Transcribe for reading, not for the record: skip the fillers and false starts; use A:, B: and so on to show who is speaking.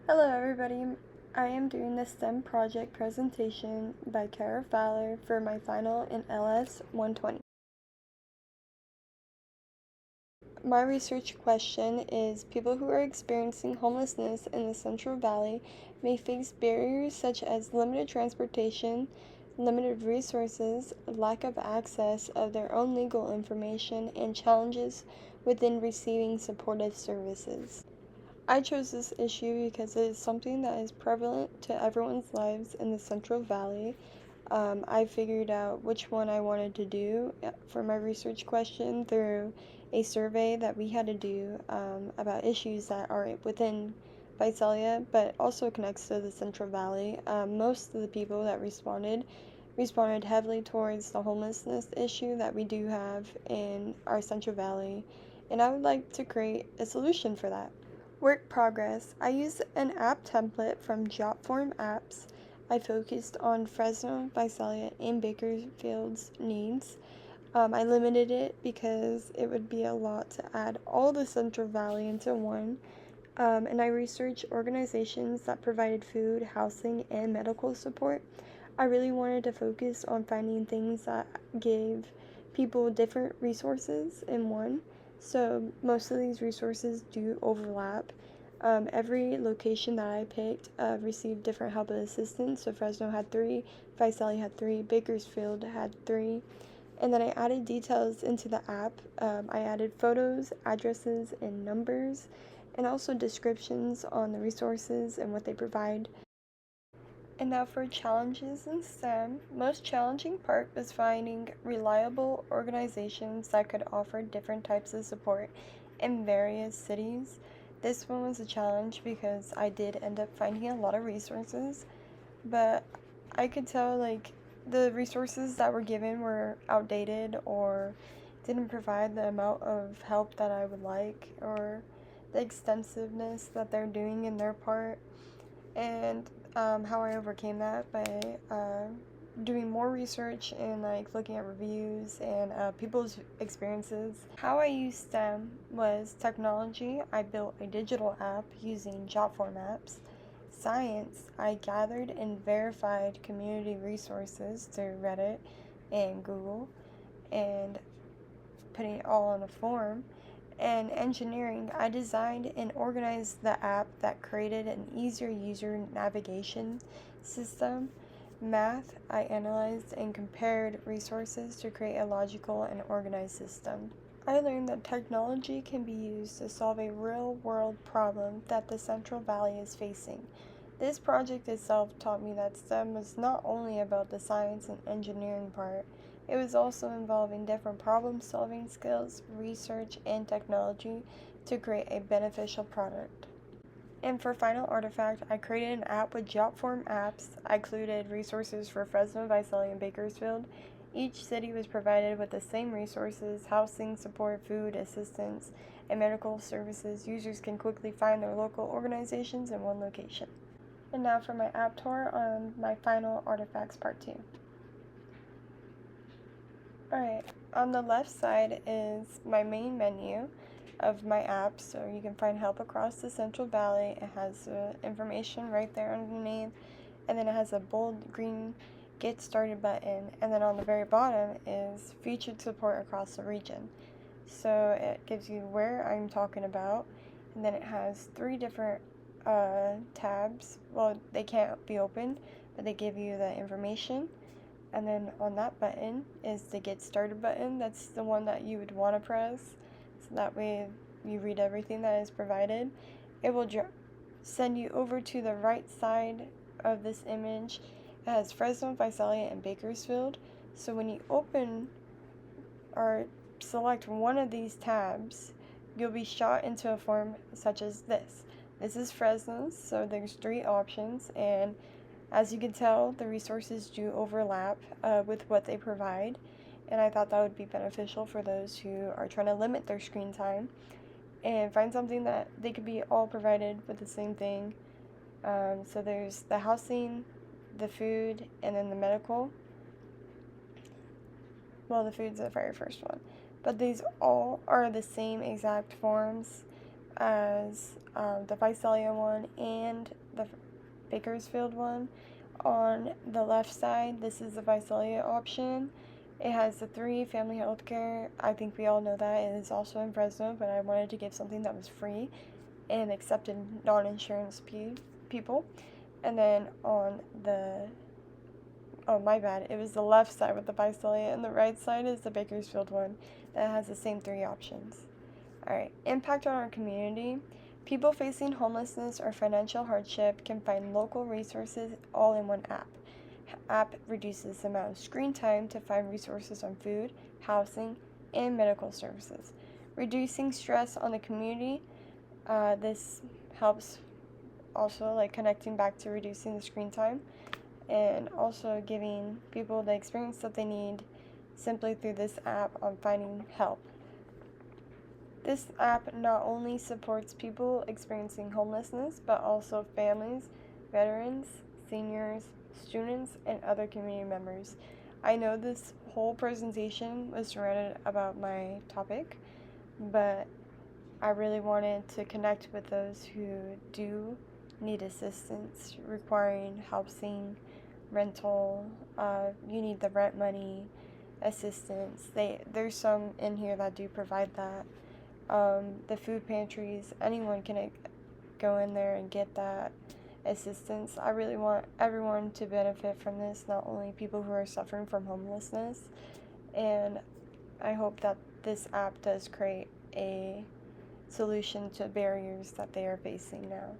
A: Hello everybody, I am doing the STEM project presentation by Kara Fowler for my final in LS 120. My research question is people who are experiencing homelessness in the Central Valley may face barriers such as limited transportation, limited resources, lack of access of their own legal information, and challenges within receiving supportive services. I chose this issue because it is something that is prevalent to everyone's lives in the Central Valley. I figured out which one I wanted to do for my research question through a survey that we had to do about issues that are within Visalia, but also connects to the Central Valley. Most of the people that responded heavily towards the homelessness issue that we do have in our Central Valley, and I would like to create a solution for that. Work progress. I used an app template from Jotform Apps. I focused on Fresno, Visalia, and Bakersfield's needs. I limited it because it would be a lot to add all the Central Valley into one. And I researched organizations that provided food, housing, and medical support. I really wanted to focus on finding things that gave people different resources in one. So most of these resources do overlap. Every location that I picked received different help and assistance. So Fresno had three, Visalia had three, Bakersfield had three. And then I added details into the app. I added photos, addresses, and numbers, and also descriptions on the resources and what they provide. And now for challenges in STEM. Most challenging part was finding reliable organizations that could offer different types of support in various cities. This one was a challenge because I did end up finding a lot of resources, but I could tell the resources that were given were outdated or didn't provide the amount of help that I would like or the extensiveness that they're doing in their part. And how I overcame that by doing more research and looking at reviews and people's experiences. How I used STEM was technology. I built a digital app using Jotform apps. Science, I gathered and verified community resources through Reddit and Google and putting it all on a form. And engineering, I designed and organized the app that created an easier user navigation system. Math, I analyzed and compared resources to create a logical and organized system. I learned that technology can be used to solve a real world problem that the Central Valley is facing. This project itself taught me that STEM was not only about the science and engineering part, it was also involving different problem solving skills, research, and technology to create a beneficial product. And for final artifact, I created an app with Jotform apps. I included resources for Fresno, Visalia, and Bakersfield. Each city was provided with the same resources: housing, support, food, assistance, and medical services. Users can quickly find their local organizations in one location. And now for my app tour on my final artifacts part 2. Alright, on the left side is my main menu of my app, so you can find help across the Central Valley. It has information right there underneath, and then it has a bold green get started button, and then on the very bottom is featured support across the region. So it gives you where I'm talking about, and then it has 3 different tabs. Well, they can't be opened, but they give you the information. And then on that button is the get started button. That's the one that you would want to press, so that way you read everything that is provided. It will send you over to the right side of this image. It has Fresno, Visalia, and Bakersfield. So when you open or select one of these tabs, you'll be shot into a form such as this. This is Fresno's, so there's 3 options, and as you can tell, the resources do overlap with what they provide, and I thought that would be beneficial for those who are trying to limit their screen time and find something that they could be all provided with the same thing. So there's the housing, the food, and then the medical. Well, the food's the very first one. But these all are the same exact forms as the Visalia one and the Bakersfield one. On the left side, this is the Visalia option. It has the 3 family health care. I think we all know that. It is also in Fresno, but I wanted to give something that was free and accepted non-insurance people. And then on the, oh my bad, it was the left side with the Visalia, and the right side is the Bakersfield one that has the same 3 options. Alright, impact on our community. People facing homelessness or financial hardship can find local resources all in one app. App reduces the amount of screen time to find resources on food, housing, and medical services. Reducing stress on the community. This helps also like connecting back to reducing the screen time and also giving people the experience that they need simply through this app on finding help. This app not only supports people experiencing homelessness, but also families, veterans, seniors, students, and other community members. I know this whole presentation was surrounded about my topic, but I really wanted to connect with those who do need assistance requiring housing, rental, you need the rent money, assistance. There's some in here that do provide that. The food pantries, anyone can go in there and get that assistance. I really want everyone to benefit from this, not only people who are suffering from homelessness. And I hope that this app does create a solution to barriers that they are facing now.